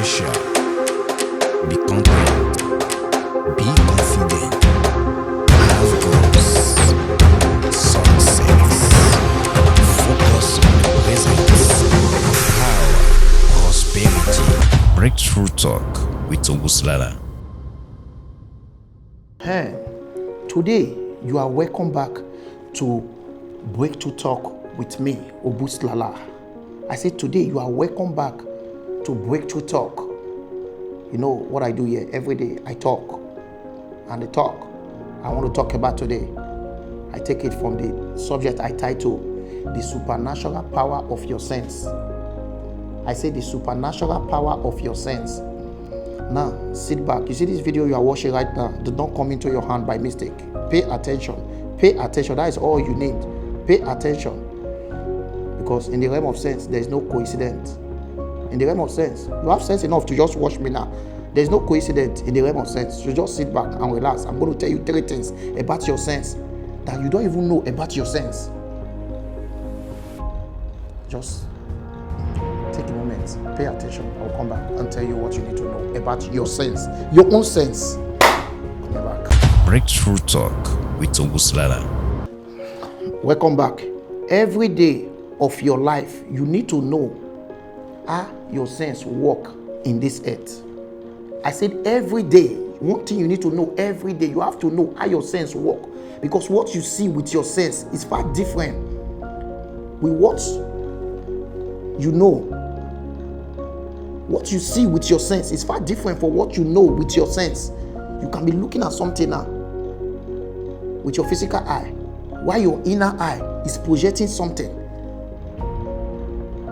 sure. Be confident. Be confident. Have goals. Success. Focus on the present. Power. Prosperity. Breakthrough Talk with Obuslala. Hey, today you are welcome back to Breakthrough Talk with me, Obuslala. I said today you are welcome back to Breakthrough Talk. You know what I do here? Every day I talk. And the talk I want to talk about today, I take it from the subject I title, The Supernatural Power of Your Sense. I say the supernatural power of your sense. Now, sit back. You see this video you are watching right now, did not come into your hand by mistake. Pay attention. Pay attention. That is all you need. Pay attention. Because in the realm of sense, there is no coincidence. In the realm of sense, you have sense enough to just watch me now. There is no coincidence in the realm of sense. You just sit back and relax. I'm going to tell you 3 things about your sense that you don't even know about your sense. Just take a moment, pay attention. I'll come back and tell you what you need to know about your sense, your own sense. Come back. Breakthrough Talk with Obuslala. Welcome back. Every day of your life, you need to know how your sense work in this earth. I said every day. One thing you need to know every day, you have to know how your sense work, because what you see with your sense is far different with what you know. What you see with your sense is far different from what you know with your sense. You can be looking at something now with your physical eye, while your inner eye is projecting something.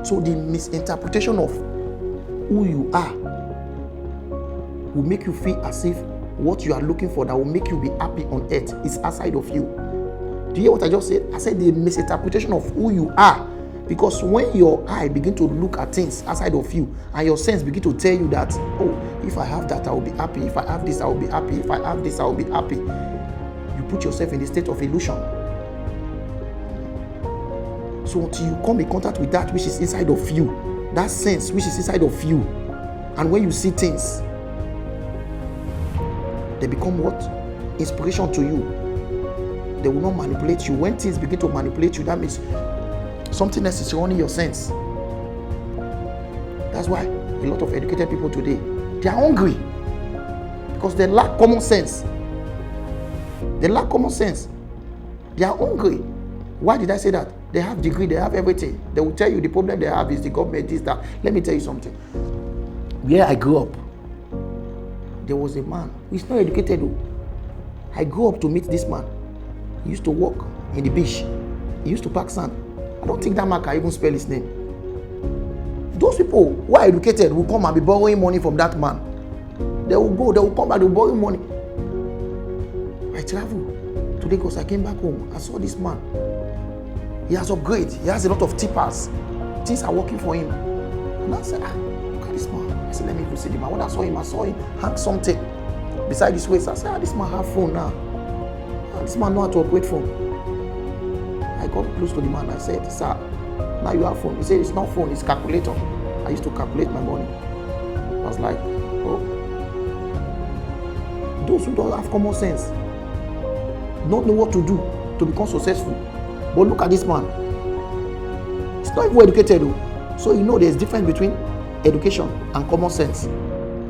So the misinterpretation of who you are will make you feel as if what you are looking for that will make you be happy on earth is outside of you. Do you hear what I just said? I said the misinterpretation of who you are. Because when your eye begin to look at things outside of you and your sense begin to tell you that, oh, if I have that, I will be happy. If I have this, I will be happy. If I have this, I will be happy. You put yourself in the state of illusion. So until you come in contact with that which is inside of you, that sense which is inside of you, and when you see things, they become what? Inspiration to you. They will not manipulate you. When things begin to manipulate you, that means something else is running your sense. That's why a lot of educated people today, they are hungry because they lack common sense. They lack common sense. They are hungry. Why did I say that? They have degree, they have everything. They will tell you the problem they have is the government, this, that. Let me tell you something. Where I grew up, there was a man who is not educated though. I grew up to meet this man. He used to walk in the beach. He used to pack sand. I don't think that man can even spell his name. Those people who are educated will come and be borrowing money from that man. They will go, they will come back, they will borrow money. I travel today because I came back home. I saw this man. He has upgraded. He has a lot of tippers. Things are working for him. And I said, look at this man. I said, let me go see the man. When I saw him hang something beside his waist. I said, this man have phone now. This man know how to operate phone. I got close to the man. I said, sir, now you have phone. He said, it's not phone, it's calculator. I used to calculate my money. I was like, oh. Those who don't have common sense don't know what to do to become successful. But look at this man. He's not even educated though. So you know there's difference between education and common sense.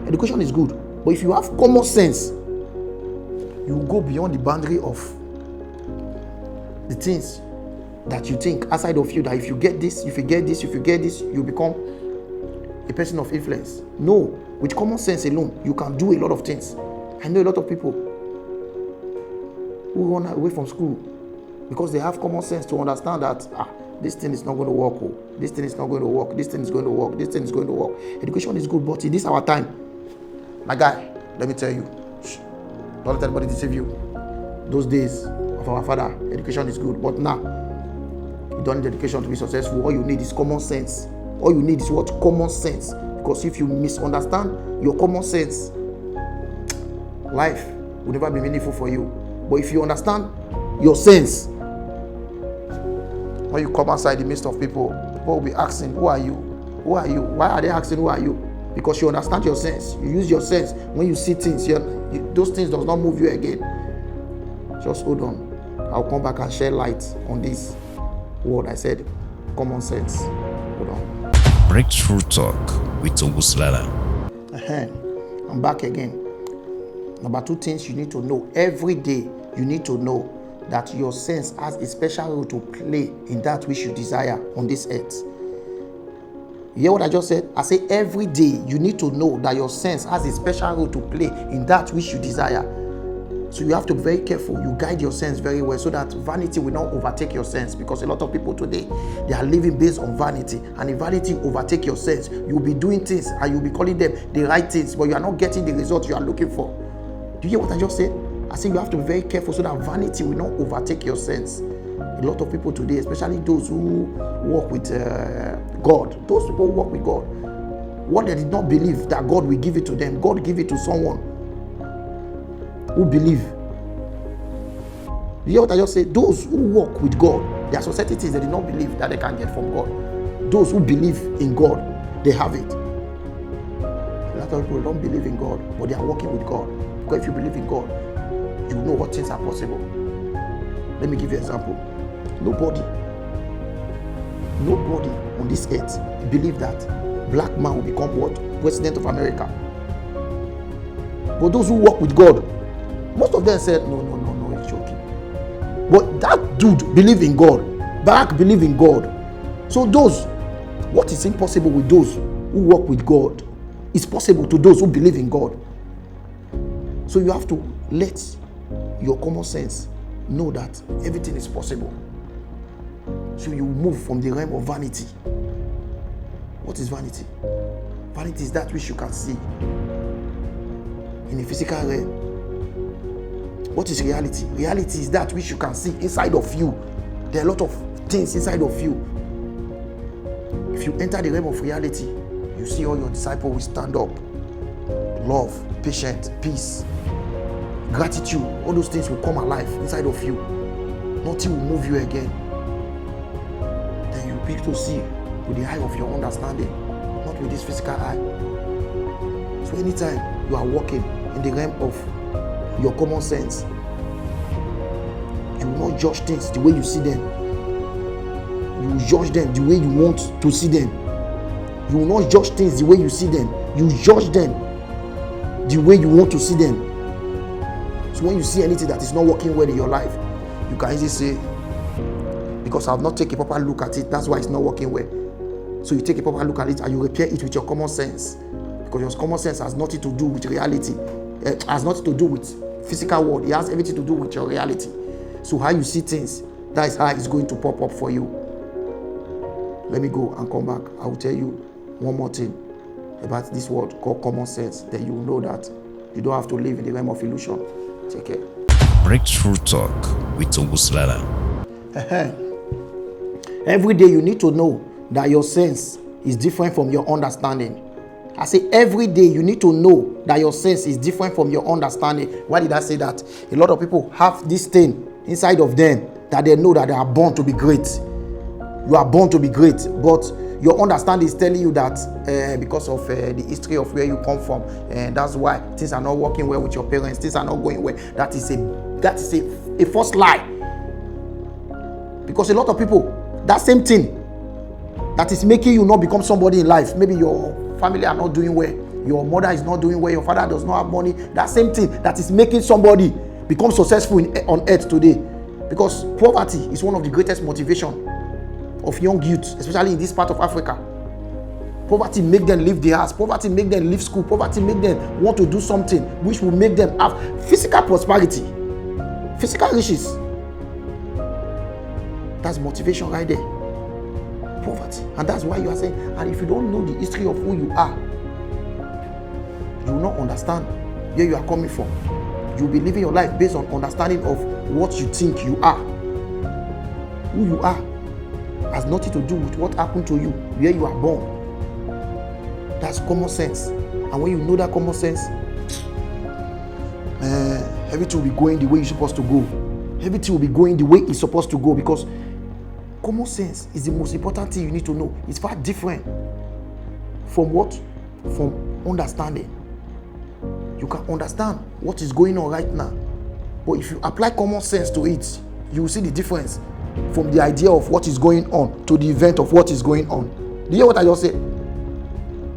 Education is good. But if you have common sense, you go beyond the boundary of the things that you think outside of you, that if you get this, if you get this, if you get this, you become a person of influence. No, with common sense alone, you can do a lot of things. I know a lot of people who run away from school because they have common sense to understand that this thing is not going to work. This thing is not going to work. This thing is going to work. This thing is going to work. Education is good, but in this our time, my guy, let me tell you, don't let anybody deceive you. Those days of our father, education is good, but now you don't need education to be successful. All you need is common sense. All you need is what? Common sense. Because if you misunderstand your common sense, life will never be meaningful for you. But if you understand your sense, when you come outside the midst of people, people will be asking, who are you? Who are you? Why are they asking, who are you? because you understand your sense. You use your sense. When you see things, those things does not move you again. Just hold on. I'll come back and share light on this word. I said common sense. Hold on. Breakthrough Talk with Ogusilala. I'm back again. Number 2 things you need to know. Every day you need to know that your sense has a special role to play in that which you desire on this earth. You hear what I just said? I say every day you need to know that your sense has a special role to play in that which you desire. So you have to be very careful. You guide your sense very well so that vanity will not overtake your sense, because a lot of people today, they are living based on vanity, and if vanity overtake your sense, you'll be doing things and you'll be calling them the right things, but you are not getting the result you are looking for. Do you hear what I just said? I say you have to be very careful so that vanity will not overtake your sense. A lot of people today, especially those who walk with God, those people who walk with God, what they did not believe that God will give it to them, God give it to someone who believe. You hear what I just said? Those who walk with God, there are society things they did not believe that they can get from God. Those who believe in God, they have it. A lot of people don't believe in God, but they are walking with God. Because if you believe in God, you know what things are possible. Let me give you an example. Nobody on this earth believe that black man will become what? President of America. But those who walk with God, most of them said, no, it's joking. But that dude believe in God. Barack believe in God. So what is impossible with those who walk with God is possible to those who believe in God. So you have to let your common sense know that everything is possible. So you move from the realm of vanity. What is vanity? Vanity is that which you can see in the physical realm. What is reality? Reality is that which you can see inside of you. There are a lot of things inside of you. If you enter the realm of reality, you see all your disciples will stand up. Love, patience, peace, gratitude, all those things will come alive inside of you. Nothing will move you again. Then you'll be able to see with the eye of your understanding, not with this physical eye. So anytime you are walking in the realm of your common sense, you will not judge things the way you see them. You will judge them the way you want to see them. You will not judge things the way you see them. You judge them the way you want to see them. So when you see anything that is not working well in your life, you can easily say, because I have not taken a proper look at it, that's why it's not working well. So you take a proper look at it and you repair it with your common sense, because your common sense has nothing to do with reality. It has nothing to do with physical world. It has everything to do with your reality. So how you see things, that is how it's going to pop up for you. Let me go and come back. I will tell you one more thing about this word called common sense. Then you will know that you don't have to live in the realm of illusion. Take care. Breakthrough Talk with Ogusilala. Every day you need to know that your sense is different from your understanding. I say every day you need to know that your sense is different from your understanding. Why did I say that? A lot of people have this thing inside of them that they know that they are born to be great. You are born to be great, but your understanding is telling you that because of the history of where you come from, and that's why things are not working well with your parents, things are not going well. That is a false lie. Because a lot of people, that same thing that is making you not become somebody in life, maybe your family are not doing well, your mother is not doing well, your father does not have money, that same thing that is making somebody become successful on earth today. Because poverty is one of the greatest motivation of young youths, especially in this part of Africa. Poverty make them leave the house, poverty make them leave school, poverty make them want to do something which will make them have physical prosperity, physical riches. That's motivation right there. Poverty. And that's why you are saying, and if you don't know the history of who you are, you will not understand where you are coming from. You will be living your life based on understanding of what you think you are. Who you are has nothing to do with what happened to you, where you are born. That's common sense. And when you know that common sense, everything will be going the way you're supposed to go. Everything will be going the way it's supposed to go, because common sense is the most important thing you need to know. It's far different from what? From understanding. You can understand what is going on right now. But if you apply common sense to it, you will see the difference from the idea of what is going on to the event of what is going on. Do you hear what I just said?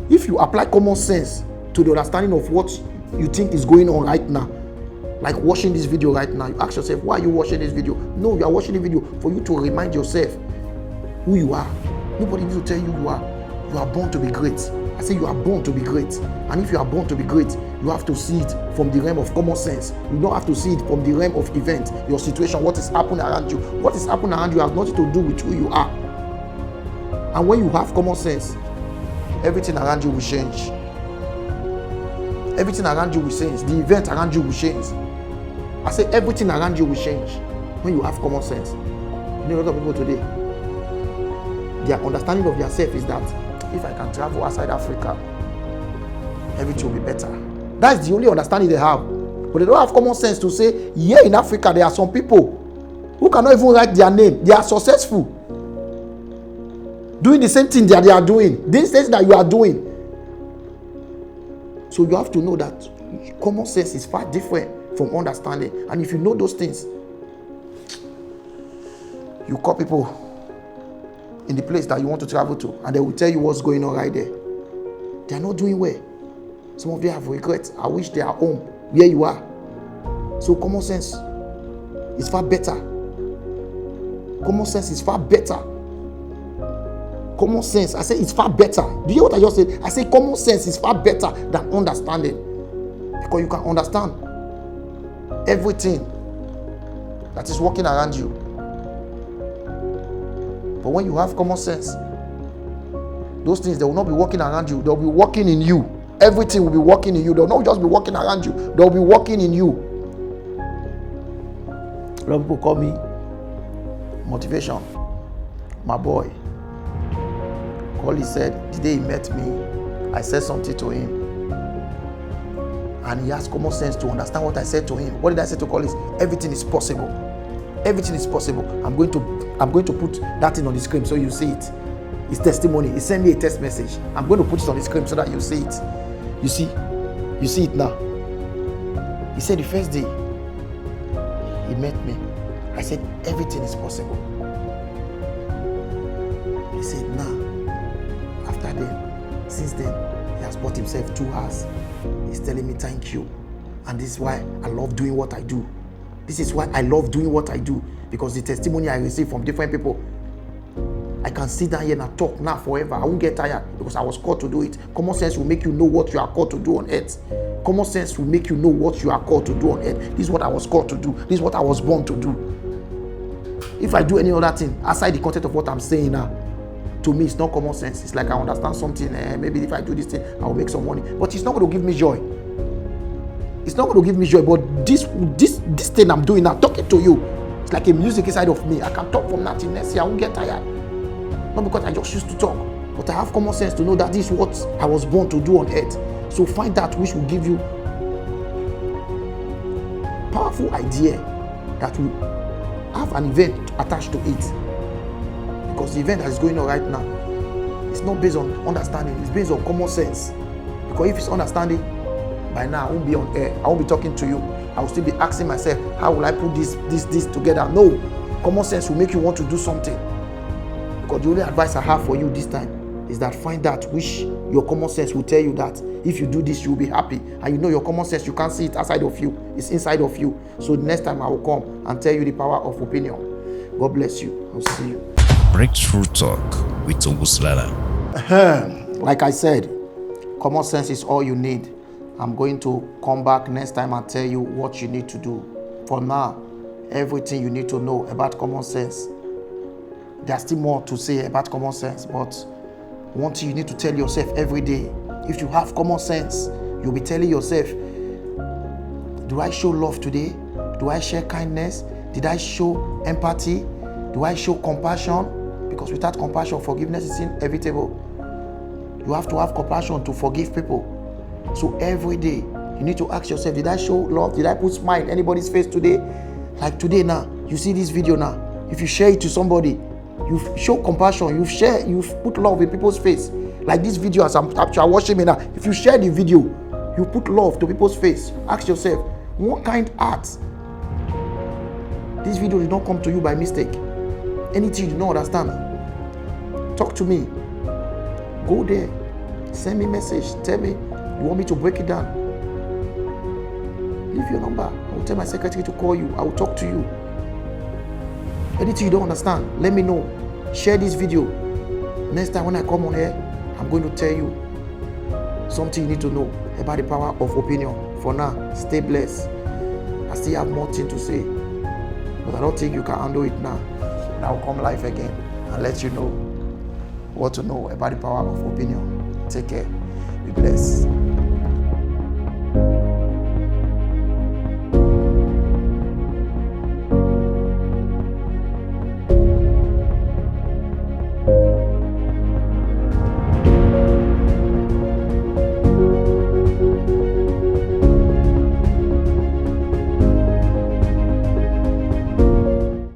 If you apply common sense to the understanding of what you think is going on right now, like watching this video right now, you ask yourself, why are you watching this video? No, you are watching the video for you to remind yourself who you are. Nobody needs to tell you you are born to be great. I say you are born to be great. And if you are born to be great, you have to see it from the realm of common sense. You don't have to see it from the realm of event, your situation, what is happening around you. What is happening around you has nothing to do with who you are. And when you have common sense, everything around you will change. Everything around you will change. The event around you will change. I say everything around you will change when you have common sense. You know, a lot of people today, their understanding of themselves is that if I can travel outside Africa, everything will be better. That's the only understanding they have. But they don't have common sense to say, here in Africa, there are some people who cannot even write their name. They are successful, doing the same thing that they are doing, these things that you are doing. So you have to know that common sense is far different from understanding. And if you know those things, you call people in the place that you want to travel to, and they will tell you what's going on right there. They are not doing well. Some of them have regrets. I wish they are home where you are. So common sense is far better. Common sense is far better. Common sense, I say it's far better. Do you hear what I just said? I say common sense is far better than understanding. Because you can understand everything that is working around you. But when you have common sense, those things, they will not be working around you. They'll be working in you. Everything will be working in you. They'll not just be working around you. They'll be working in you. A lot of people call me motivation. My boy. Collie said, the day he met me, I said something to him. And he has common sense to understand what I said to him. What did I say to Collie? Everything is possible. Everything is possible. I'm going to put that thing on the screen so you see it. It's testimony. He sent me a text message. I'm going to put it on the screen so that you see it. You see it now. He said the first day he met me, I said everything is possible. He said now, after then, since then, he has bought himself 2 cars. He's telling me thank you. And this is why I love doing what I do. This is why I love doing what I do, because the testimony I receive from different people, I can sit down here and talk now forever. I won't get tired because I was called to do it. Common sense will make you know what you are called to do on earth. Common sense will make you know what you are called to do on earth. This is what I was called to do. This is what I was born to do. If I do any other thing outside the content of what I'm saying now, to me, it's not common sense. It's like I understand something. Maybe if I do this thing, I will make some money. But it's not going to give me joy. It's not going to give me joy. But this thing I'm doing now, talking to you, it's like a music inside of me. I can talk from now till next year. I won't get tired. Not because I just used to talk, but I have common sense to know that this is what I was born to do on earth. So find that which will give you powerful idea that will have an event attached to it. Because the event that is going on right now, it's not based on understanding, it's based on common sense. Because if it's understanding, by now I won't be on air, I won't be talking to you. I will still be asking myself, how will I put this together? No, common sense will make you want to do something. Because the only advice I have for you this time is that find that which your common sense will tell you that if you do this, you will be happy. And you know your common sense, you can't see it outside of you. It's inside of you. So the next time I will come and tell you the power of opinion. God bless you. I'll see you. Breakthrough Talk with Obuslala. Like I said, common sense is all you need. I'm going to come back next time and tell you what you need to do. For now, everything you need to know about common sense. There's still more to say about common sense, but one thing you need to tell yourself every day, if you have common sense, you'll be telling yourself, do I show love today? Do I share kindness? Did I show empathy? Do I show compassion? Because without compassion, forgiveness is inevitable. You have to have compassion to forgive people. So every day, you need to ask yourself, did I show love? Did I put smile in anybody's face today? Like today now, you see this video now. If you share it to somebody, you've shown compassion, you've put love in people's face. Like this video as I'm watching me now. If you share the video, you put love to people's face. Ask yourself, what kind of art? This video did not come to you by mistake. Anything you do not understand, talk to me. Go there. Send me a message. Tell me you want me to break it down. Leave your number. I will tell my secretary to call you. I will talk to you. Anything you don't understand, let me know. Share this video. Next time when I come on here, I'm going to tell you something you need to know about the power of opinion. For now, stay blessed. I still have more things to say, but I don't think you can handle it now. But I will come live again and let you know what to know about the power of opinion. Take care. Be blessed.